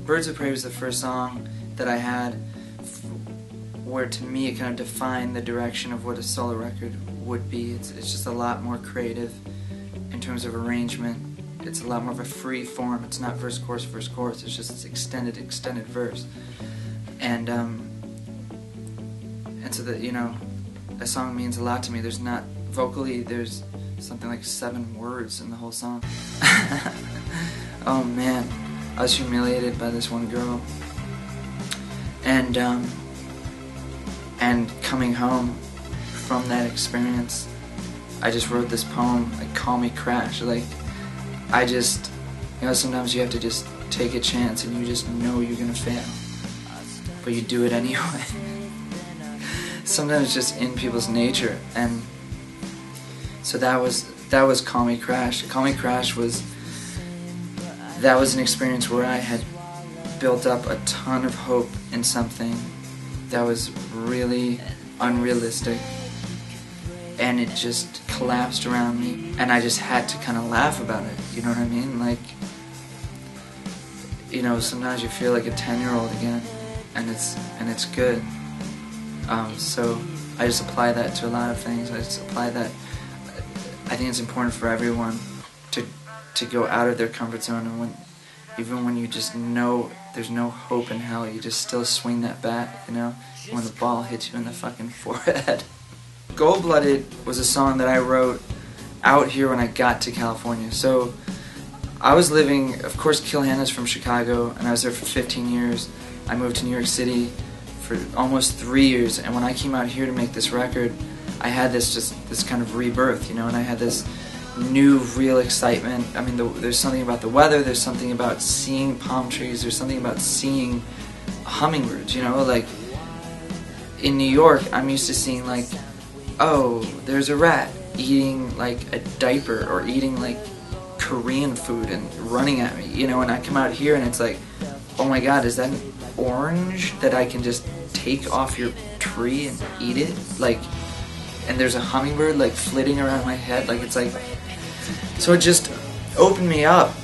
Birds of Prey was the first song that I had where to me it kind of defined the direction of what a solo record would be. It's just a lot more creative in terms of arrangement. It's a lot more of a free form. It's not verse, chorus, it's just this extended verse. And so that, you know, a song means a lot to me. There's not, vocally, there's something like 7 words in the whole song. Oh man, I was humiliated by this one girl. And coming home from that experience, I just wrote this poem, like, Call Me Crash. Like, I just, you know, sometimes you have to just take a chance and you just know you're gonna fail, but you do it anyway. Sometimes it's just in people's nature, and so that was Call Me Crash. Call Me Crash was an experience where I had built up a ton of hope in something that was really unrealistic, and it just collapsed around me, and I just had to kind of laugh about it, you know what I mean? Like, you know, sometimes you feel like a 10-year-old again, and it's good. So I just apply that to a lot of things. I just apply that. I think it's important for everyone to go out of their comfort zone, and even when you just know there's no hope in hell, you just still swing that bat, you know, when the ball hits you in the fucking forehead. Gold-Blooded was a song that I wrote out here when I got to California. So I was living, of course, Kill Hannah's from Chicago, and I was there for 15 years. I moved to New York City for almost 3 years, and when I came out here to make this record, I had this kind of rebirth, you know, and I had this new, real excitement. I mean, there's something about the weather, there's something about seeing palm trees, there's something about seeing hummingbirds, you know, like, in New York, I'm used to seeing, like, oh, there's a rat eating, like, a diaper, or eating, like, Korean food and running at me, you know, and I come out here and it's like, oh my god, is that an orange that I can just take off your tree and eat it? Like, and there's a hummingbird, like, flitting around my head, like, it's like, so it just opened me up,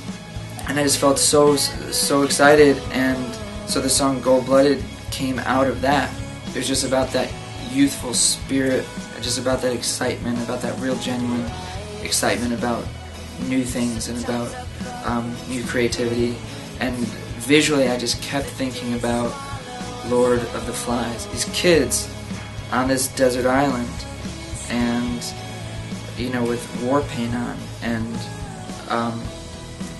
and I just felt so excited, and so the song Gold-Blooded came out of that. It was just about that youthful spirit, just about that excitement, about that real genuine excitement about new things and about new creativity. And visually I just kept thinking about Lord of the Flies, these kids on this desert island, and, you know, with war paint on, and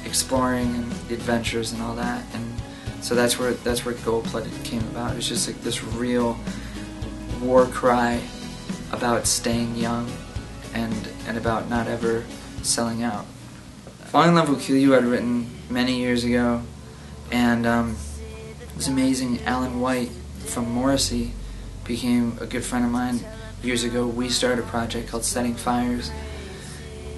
exploring and the adventures and all that. And so that's where Gold-Blooded came about. It was just like this real war cry about staying young and about not ever selling out. Falling in Love Will Kill You I'd written many years ago, and it was amazing. Alan White from Morrissey became a good friend of mine years ago. We started a project called Setting Fires,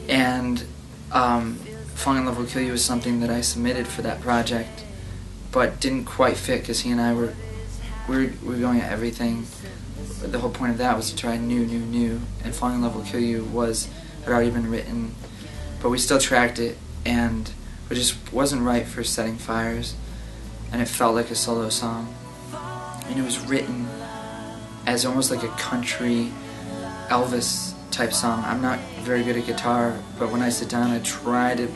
and Falling in Love Will Kill You was something that I submitted for that project, but didn't quite fit because he and I were going at everything. The whole point of that was to try new, and Falling in Love Will Kill You had already been written, but we still tracked it, and it just wasn't right for Setting Fires, and it felt like a solo song, and it was written as almost like a country Elvis type song. I'm not very good at guitar, but when I sit down I try to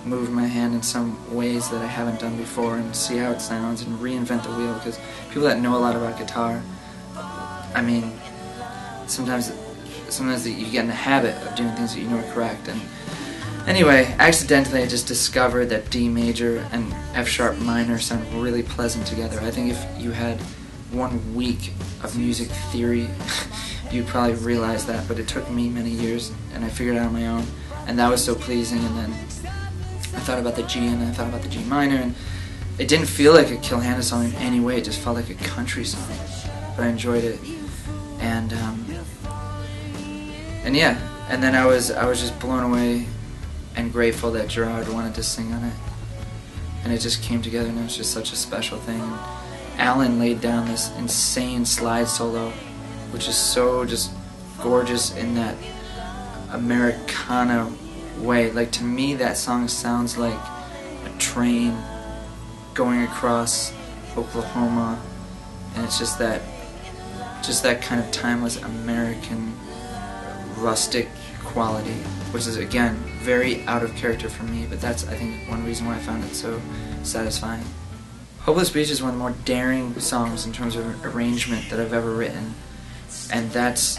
move my hand in some ways that I haven't done before and see how it sounds and reinvent the wheel, because people that know a lot about guitar, I mean, sometimes you get in the habit of doing things that you know are correct. And anyway, accidentally I just discovered that D major and F sharp minor sound really pleasant together. I think if you had 1 week of music theory, you'd probably realize that, but it took me many years, and I figured it out on my own, and that was so pleasing. And then I thought about the G, and then I thought about the G minor, and it didn't feel like a Kill Hannah song in any way. It just felt like a country song, but I enjoyed it. And yeah, and then I was just blown away and grateful that Gerard wanted to sing on it, and it just came together, and it was just such a special thing. And Alan laid down this insane slide solo, which is so just gorgeous in that Americana way. Like, to me that song sounds like a train going across Oklahoma, and it's just that kind of timeless American rustic quality, which is again very out of character for me, but that's, I think, one reason why I found it so satisfying. Hopeless Beach is one of the more daring songs in terms of arrangement that I've ever written, and that's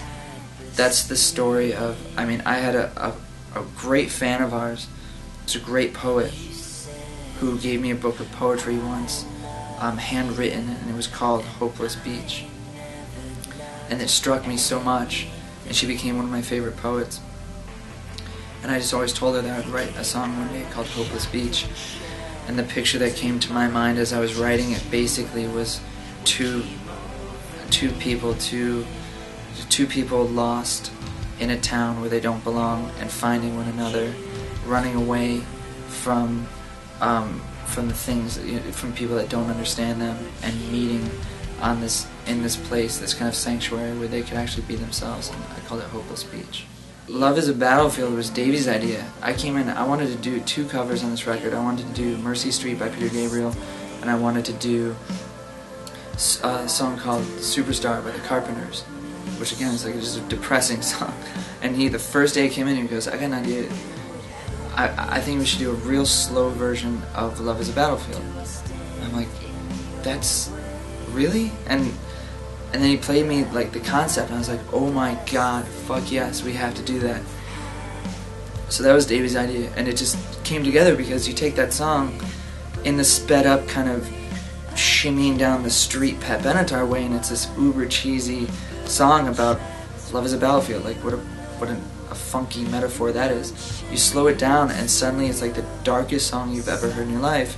the story of, I mean, I had a great fan of ours. It's a great poet who gave me a book of poetry once, handwritten, and it was called Hopeless Beach. And it struck me so much, and she became one of my favorite poets. And I just always told her that I'd write a song one day called Hopeless Beach. And the picture that came to my mind as I was writing it basically was two people lost in a town where they don't belong, and finding one another, running away from the things, from people that don't understand them, and meeting in this place, this kind of sanctuary where they could actually be themselves. And I called it Hopeless Beach. Love is a Battlefield was Davey's idea. I came in, I wanted to do 2 covers on this record. I wanted to do Mercy Street by Peter Gabriel, and I wanted to do a song called Superstar by the Carpenters, which again is like just a depressing song. And the first day I came in, he goes, I got an idea. I think we should do a real slow version of Love is a Battlefield. And I'm like, that's really? And then he played me like the concept, and I was like, oh my god, fuck yes, we have to do that. So that was Davey's idea, and it just came together because you take that song in the sped up kind of shimmying down the street Pat Benatar way, and it's this uber cheesy song about love is a battlefield. Like what a funky metaphor that is. You slow it down, and suddenly it's like the darkest song you've ever heard in your life,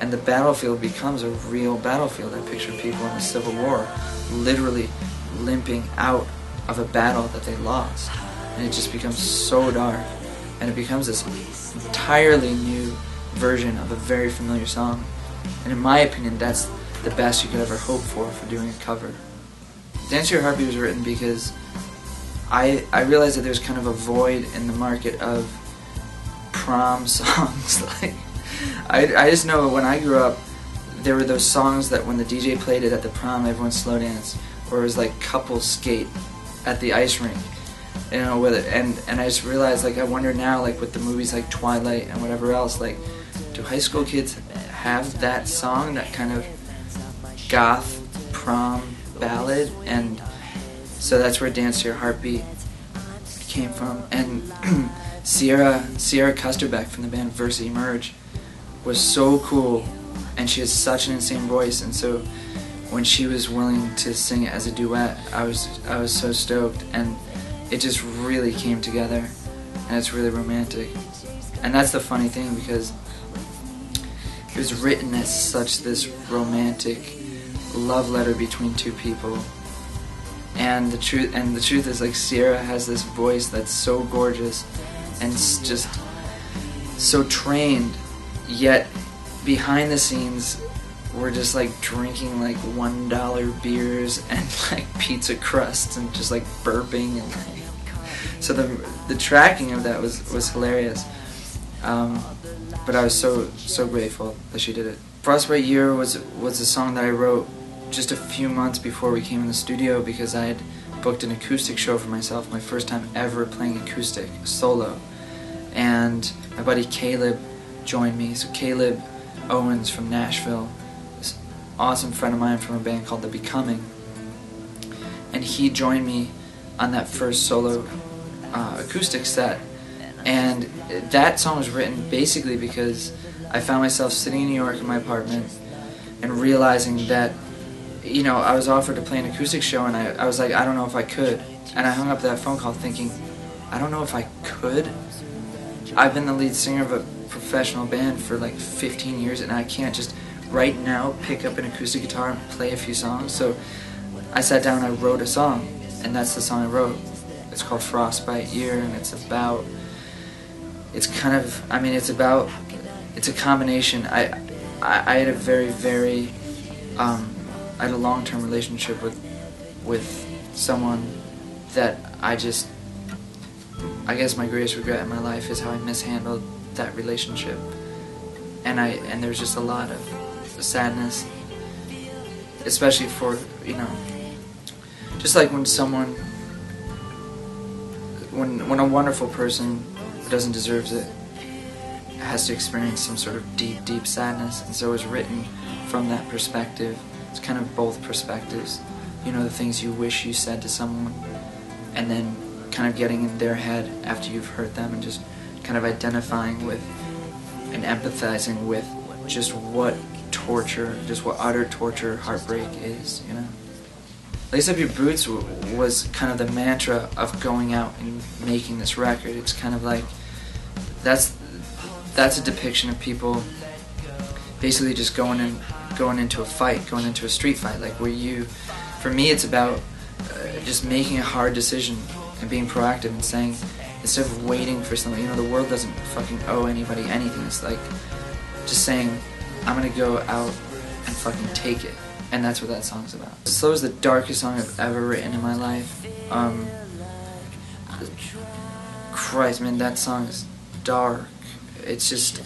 and the battlefield becomes a real battlefield. I picture people in the Civil War literally limping out of a battle that they lost, and it just becomes so dark, and it becomes this entirely new version of a very familiar song. And in my opinion, that's the best you could ever hope for doing a cover. Dance to Your Heartbeat was written because I realized that there's kind of a void in the market of prom songs. Like I just know when I grew up, there were those songs that when the DJ played it at the prom, everyone slow danced, or it was like couple skate at the ice rink, you know, with it. And I just realized, like, I wonder now, like with the movies like Twilight and whatever else, like, do high school kids have that song, that kind of goth prom ballad? And so that's where Dance to Your Heartbeat came from. And Sierra Kusterbeck from the band Versa Emerge was so cool, and she has such an insane voice, and so when she was willing to sing it as a duet, I was so stoked, and it just really came together, and it's really romantic. And that's the funny thing, because it was written as such this romantic love letter between two people. And the truth is, like, Sierra has this voice that's so gorgeous and just so trained, yet behind the scenes we're just like drinking like $1 beers and like pizza crusts and just like burping, and like, so the tracking of that was hilarious. But I was so grateful that she did it. Frostbite Year was a song that I wrote just a few months before we came in the studio, because I had booked an acoustic show for myself, my first time ever playing acoustic solo, and my buddy Caleb joined me. So Caleb Owens from Nashville, this awesome friend of mine from a band called The Becoming, and he joined me on that first solo acoustic set. And that song was written basically because I found myself sitting in New York in my apartment and realizing that, you know, I was offered to play an acoustic show, and I was like, I don't know if I could. And I hung up that phone call thinking, I don't know if I could. I've been the lead singer of a professional band for like 15 years, and I can't just right now pick up an acoustic guitar and play a few songs. So I sat down and I wrote a song, and that's the song I wrote. It's called Frostbite Year, and it's a combination. I had a very I had a long-term relationship with someone that I guess my greatest regret in my life is how I mishandled that relationship, and there's just a lot of sadness, especially for, you know, just like when someone, when a wonderful person who doesn't deserve it has to experience some sort of deep, deep sadness, and so it's written from that perspective. It's kind of both perspectives, you know, the things you wish you said to someone, and then kind of getting in their head after you've hurt them and just kind of identifying with and empathizing with just what torture, just what utter torture heartbreak is, you know. Lace Up Your Boots was kind of the mantra of going out and making this record. It's kind of like, that's a depiction of people basically just going into a fight, going into a street fight, like where you, for me it's about just making a hard decision and being proactive and saying, instead of waiting for something, you know, the world doesn't fucking owe anybody anything. It's like just saying, I'm gonna go out and fucking take it. And that's what that song's about. Slow is the darkest song I've ever written in my life. Christ, man, that song is dark. It's just,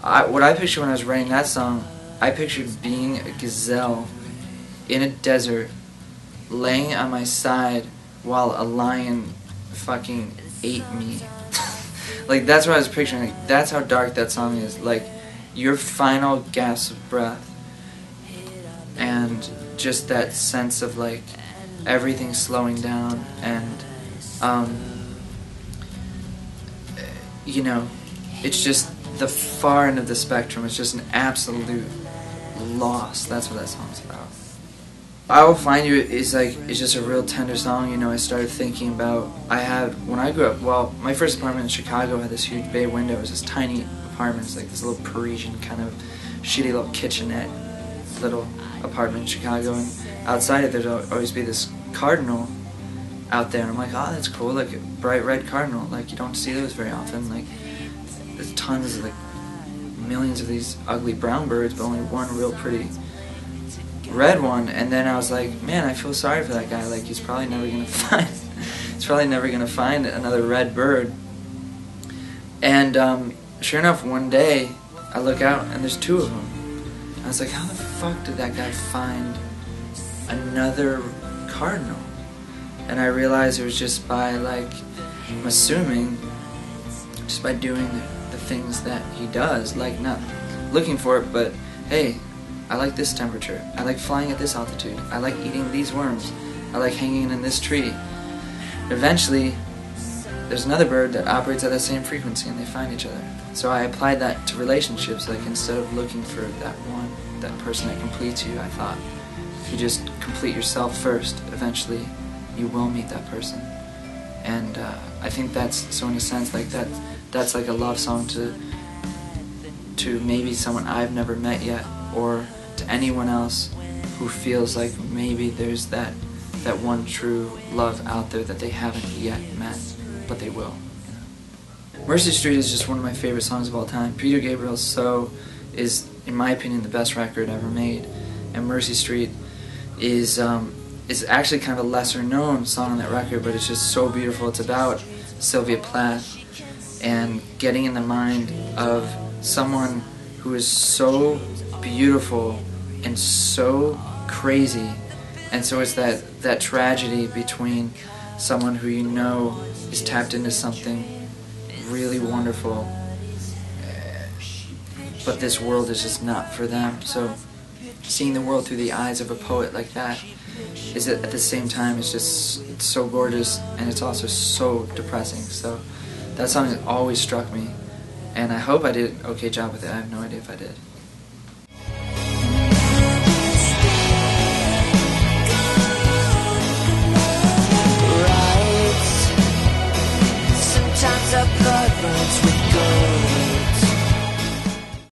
what I pictured when I was writing that song, I pictured being a gazelle in a desert, laying on my side while a lion fucking ate me. Like, that's what I was picturing. Like, that's how dark that song is. Like, your final gasp of breath, and just that sense of like everything slowing down, and you know, it's just the far end of the spectrum. It's just an absolute loss. That's what that song's about. I Will Find You is like, it's just a real tender song. You know, I started thinking about, when I grew up, well, my first apartment in Chicago had this huge bay window. It was this tiny apartment. It's like this little Parisian kind of shitty little kitchenette little apartment in Chicago, and outside it there'd always be this cardinal out there, and I'm like, oh, that's cool, like a bright red cardinal, like you don't see those very often, like there's tons of, like, millions of these ugly brown birds, but only one real pretty red one. And then I was like, man, I feel sorry for that guy, like he's probably never gonna find another red bird. And sure enough, one day I look out and there's two of them. I was like, how the fuck did that guy find another cardinal? And I realized it was just by, like, I'm assuming, just by doing the things that he does, like not looking for it, but hey, I like this temperature, I like flying at this altitude, I like eating these worms, I like hanging in this tree. Eventually, there's another bird that operates at that same frequency and they find each other. So I applied that to relationships. Like, instead of looking for that person that completes you, I thought, if you just complete yourself first, eventually you will meet that person. And I think that's, so in a sense, like that's like a love song to maybe someone I've never met yet, or to anyone else who feels like maybe there's that one true love out there that they haven't yet met, but they will. Mercy Street is just one of my favorite songs of all time. Peter Gabriel's So is, in my opinion, the best record ever made, and Mercy Street is actually kind of a lesser known song on that record, but it's just so beautiful. It's about Sylvia Plath and getting in the mind of someone who is so beautiful and so crazy, and so it's that tragedy between someone who you know is tapped into something really wonderful, but this world is just not for them. So seeing the world through the eyes of a poet like that is, at the same time, it's so gorgeous, and it's also so depressing. So that song has always struck me, and I hope I did an okay job with it. I have no idea if I did.